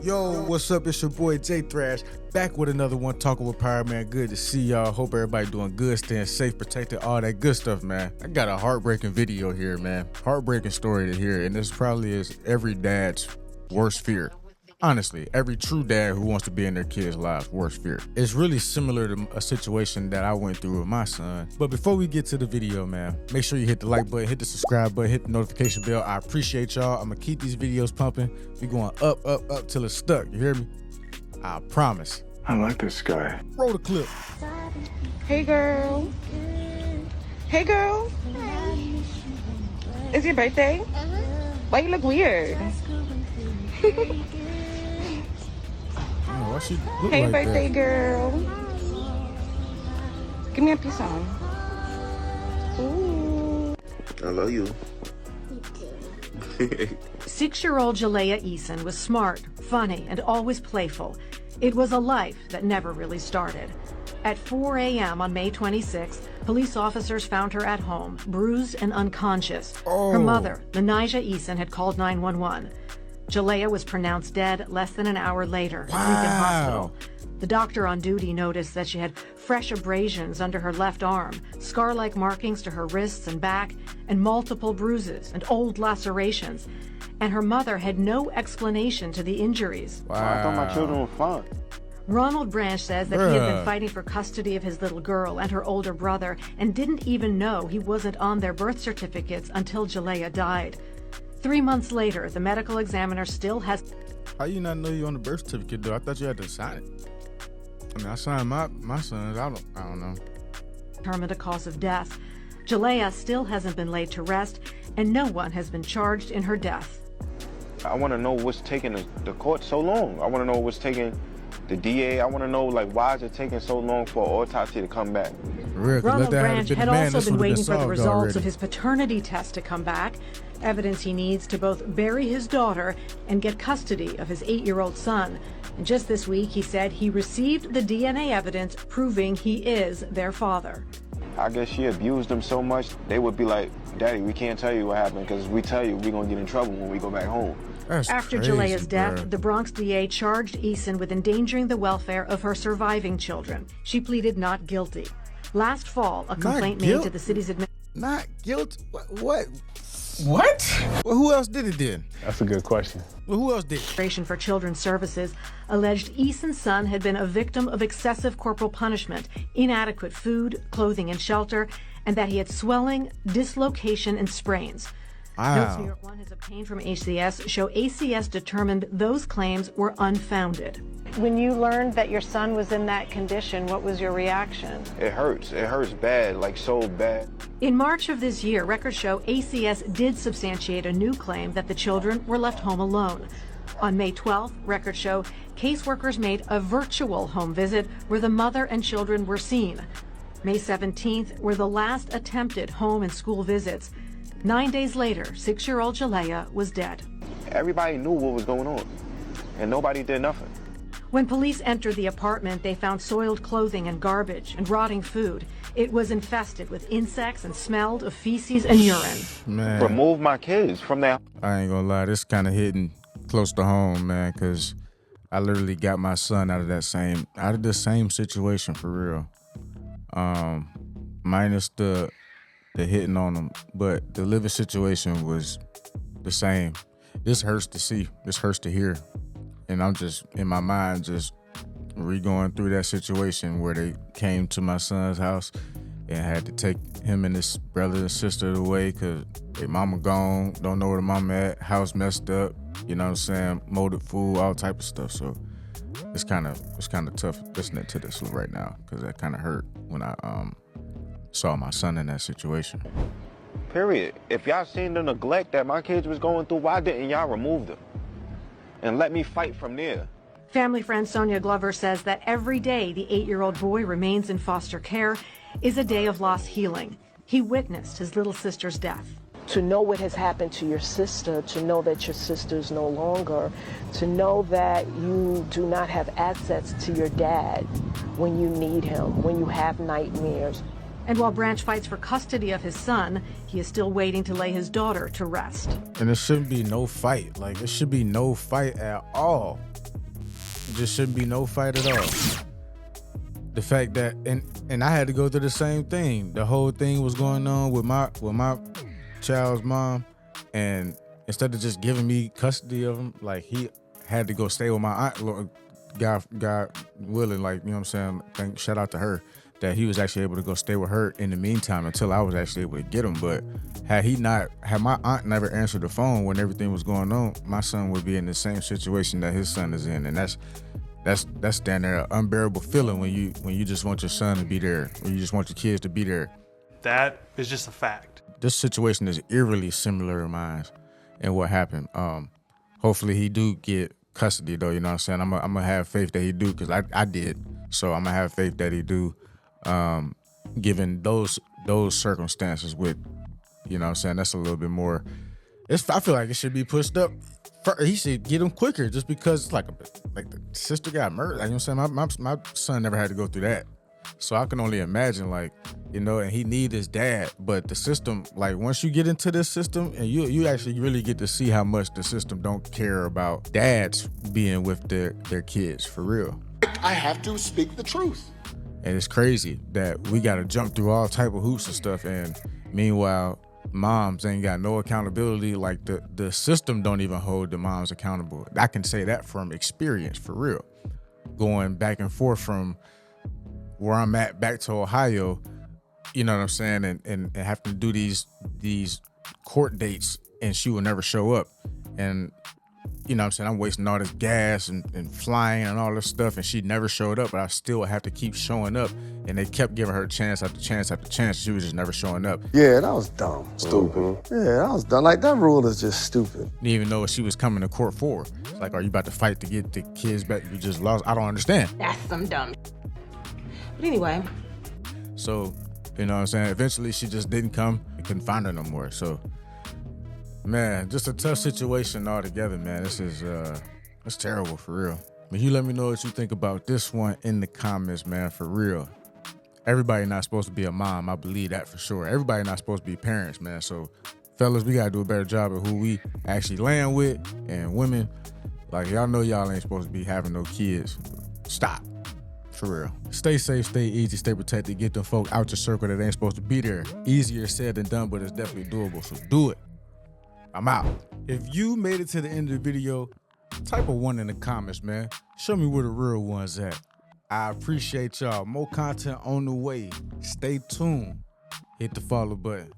Yo, what's up? It's your boy J Thrash, back with another one, talking with Power Man. Good to see y'all. Hope everybody doing good, staying safe, protected, all that good stuff, man. I got a heartbreaking video here, man. Heartbreaking story to hear, and this probably is every dad's worst fear. Honestly, every true dad who wants to be in their kids' lives' worst fear. It's really similar to a situation that I went through with my son. But before we get to the video, man, make sure you hit the like button, hit the subscribe button, hit the notification bell. I appreciate y'all. I'm gonna keep these videos pumping. We going up, up, up till it's stuck. You hear me? I promise. I like this guy. Roll the clip. Hey girl. Hey girl. It's your birthday? Why you look weird? Why she look Hey like birthday that? girl. Give me a piece on. Ooh. I love you. 6-year-old Jalea Eason was smart, funny, and always playful. It was a life that never really started. At 4 a.m. on May 26th, police officers found her at home, bruised and unconscious. Her mother, Lanija Eason, had called 911. Jalea was pronounced dead less than an hour later at Lincoln Hospital. The doctor on duty noticed that she had fresh abrasions under her left arm, scar-like markings to her wrists and back, and multiple bruises and old lacerations. And her mother had no explanation to the injuries. I thought my children were fine. Ronald Branch says that he had been fighting for custody of his little girl and her older brother and didn't even know he wasn't on their birth certificates until Jalea died. 3 months later, the medical examiner still has... How you not know you on the birth certificate, though? I thought you had to sign it. I mean, I signed my son's. I don't know. ...determined a cause of death. Jalea still hasn't been laid to rest, and no one has been charged in her death. I want to know what's taking the court so long. I want to know what's taking the DA. I want to know, like, why is it taking so long for autopsy to come back? Ronald Branch had also been waiting for the results of his paternity test to come back, evidence he needs to both bury his daughter and get custody of his 8-year-old son. And just this week, he said he received the DNA evidence proving he is their father. I guess she abused them so much, they would be like, Daddy, we can't tell you what happened, because if we tell you, we're going to get in trouble when we go back home. After Jalea's death, the Bronx DA charged Eason with endangering the welfare of her surviving children. She pleaded not guilty. Last fall, a complaint made to the city's Not guilty? What? What? Well, who else did it then? That's a good question. Well, who else did it? Administration for Children's Services alleged Eason's son had been a victim of excessive corporal punishment, inadequate food, clothing, and shelter, and that he had swelling, dislocation, and sprains. Notes New York One has obtained from ACS show ACS determined those claims were unfounded. When you learned that your son was in that condition, what was your reaction? It hurts. It hurts bad, like so bad. In March of this year, records show ACS did substantiate a new claim that the children were left home alone. On May 12th, records show caseworkers made a virtual home visit where the mother and children were seen. May 17th were the last attempted home and school visits. 9 days later, 6-year-old Jalea was dead. Everybody knew what was going on, and nobody did nothing. When police entered the apartment, they found soiled clothing and garbage and rotting food. It was infested with insects and smelled of feces and urine. Man, Remove my kids from there. I ain't gonna lie, this kind of hitting close to home, man, because I literally got my son out of the same situation for real. Minus the hitting on him, but the living situation was the same. This hurts to see, this hurts to hear. And I'm just, in my mind, just re-going through that situation where they came to my son's house and had to take him and his brother and sister away because their mama gone, don't know where the mama at, house messed up, you know what I'm saying, molded food, all type of stuff. So it's kind of tough listening to this right now because that kind of hurt when I saw my son in that situation. Period. If y'all seen the neglect that my kids was going through, why didn't y'all remove them? And let me fight from there. Family friend Sonia Glover says that every day the 8-year-old boy remains in foster care is a day of lost healing. He witnessed his little sister's death. To know what has happened to your sister, to know that your sister's no longer, to know that you do not have access to your dad when you need him, when you have nightmares. And while Branch fights for custody of his son, he is still waiting to lay his daughter to rest. And there shouldn't be no fight. Like, there should be no fight at all. just shouldn't be no fight at all. The fact that and I had to go through the same thing. The whole thing was going on with my child's mom, and instead of just giving me custody of him, like he had to go stay with my aunt. God willing, like, you know what I'm saying? Shout out to her that he was actually able to go stay with her in the meantime until I was actually able to get him. But had my aunt never answered the phone when everything was going on, my son would be in the same situation that his son is in, and that's down there an unbearable feeling when you just want your son to be there, when you just want your kids to be there. That is just a fact. This situation is eerily similar to mine and what happened. Hopefully he do get custody though, you know what I'm saying? I'm gonna have faith that he do, because I did. So I'm gonna have faith that he do, given those circumstances with, you know what I'm saying, that's a little bit more. I feel like it should be pushed up. He should get him quicker, just because it's like the sister got murdered. Like, you know what I'm saying? My son never had to go through that. So I can only imagine, like, you know, and he need his dad. But the system, like, once you get into this system, and you actually really get to see how much the system don't care about dads being with their kids, for real. I have to speak the truth. And it's crazy that we got to jump through all type of hoops and stuff, and meanwhile, moms ain't got no accountability. Like, the system don't even hold the moms accountable. I can say that from experience, for real. Going back and forth from where I'm at back to Ohio, you know what I'm saying, and having to do these court dates, and she will never show up. And you know what I'm saying, I'm wasting all this gas and flying and all this stuff, and she never showed up, but I still have to keep showing up. And they kept giving her chance after chance after chance. She was just never showing up. Yeah, that was dumb. Stupid. Yeah, that was dumb. Like, that rule is just stupid. Didn't even know what she was coming to court for. It's like, are you about to fight to get the kids back you just lost? I don't understand. That's some dumb. But anyway. So, you know what I'm saying? Eventually, she just didn't come. I couldn't find her no more. So, man, just a tough situation altogether, man. This is, it's terrible, for real. But you let me know what you think about this one in the comments, man, for real. Everybody not supposed to be a mom. I believe that for sure. Everybody not supposed to be parents, man. So, fellas, we got to do a better job of who we actually land with. And women, like, y'all know y'all ain't supposed to be having no kids. Stop. For real. Stay safe, stay easy, stay protected. Get them folk out your circle that ain't supposed to be there. Easier said than done, but it's definitely doable. So do it. I'm out. If you made it to the end of the video, type a 1 in the comments, man. Show me where the real one's at. I appreciate y'all. More content on the way. Stay tuned. Hit the follow button.